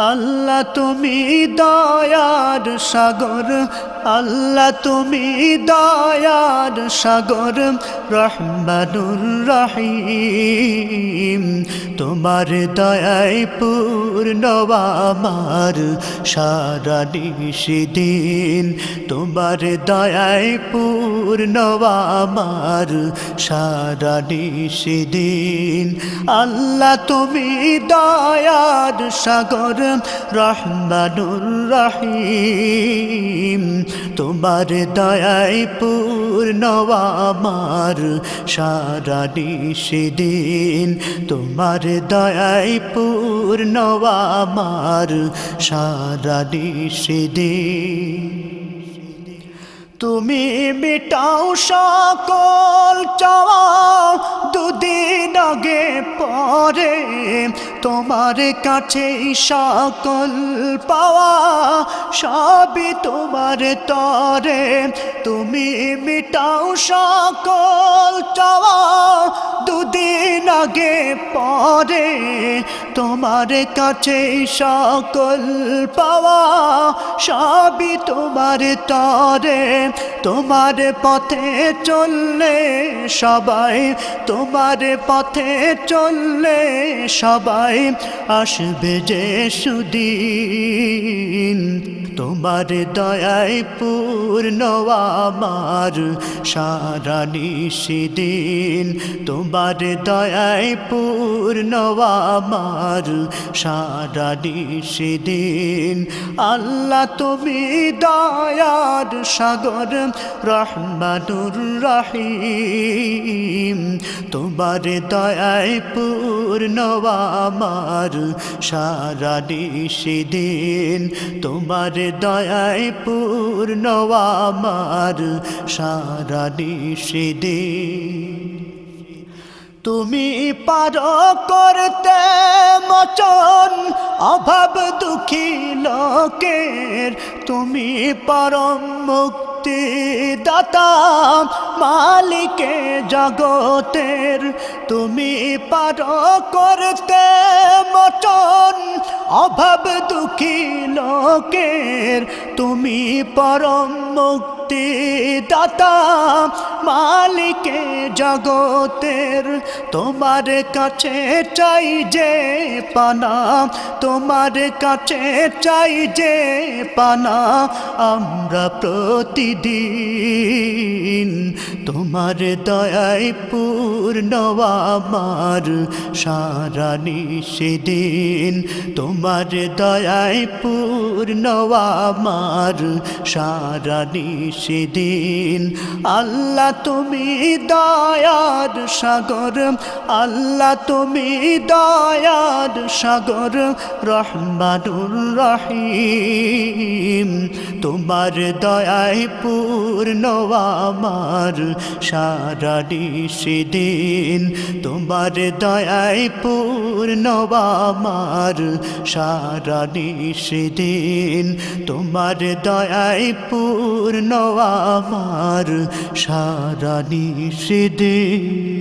আল্লাহ তুমি দয়ার সাগর, আল্লাহ তুমি দয়ার সাগর, রহমানুর রহিম। তোমার দয়ায় পূর্ণ আমার সারা নিশিদিন, তোমার দয়ায় পূর্ণ আমার সারা নিশিদিন। আল্লাহ তুমি দয়ার সাগর, রহমানুর রহিম। তোমার দয়ায় পূর্ণ আমার সারা নিশিদিন, তোমার দয়ায় পূর্ণ আমার সারা নিশিদিন। তুমি মিটাও সকল চাওয়া দুদিন আগে পরে, তোমার কাছে সকল পাওয়া সবই তোমার তরে। তুমি মিটাও সকল চাওয়া দুদিন আগে পরে, তোমার কাছে সকল পাওয়া সবই তোমার তরে। তোমার পথে চললে সবাই, তোমার পথে চললে সবাই আসবে যে সুদিন। তোমার দয়ায় পূর্ণ আমার সারা নিশিদিন, তোমার দয়ায় পূর্ণ আমার সারা নিশিদিন। আল্লাহ তুমি দয়ার সাগর, রহমানুর রহিম। তোমার দয়ায় পূর্ণ আমার সারা নিশিদিন, তোমার দয়ায় পূর্ণ আমার সারা নিশিদিন। তুমি পারো করতে মোচন অভাব দুঃখী লোকের, তুমি পরম মুক্তি দাতা মালিকে জগতের। তুমি পারো করতে মোচন অভাব দুঃখী লোকের, তুমি পরম মুক্তি দাতা মালিকে জগতের। তোমার কাছে চাই যে পানা, তোমার কাছে চাই যে পানা আমরা প্রতিদিন। তোমার দয়ায় পূর্ণ আমার সারা নিশিদিন, তোমার দয়ায় পূর্ণ আমার সারা নিশিদিন। আল্লাহ তুমি দয়ার সাগর, আল্লাহ তুমি দয়ার সাগর, রহমানুর রহিম। তোমার দয়ায় পূর্ণ আমার সারা নিশিদিন, তোমার দয়ায় পূর্ণ আমার সারা নিশিদিন, তোমার দয়ায় পূর্ণ আমার সারা নিশিদিন।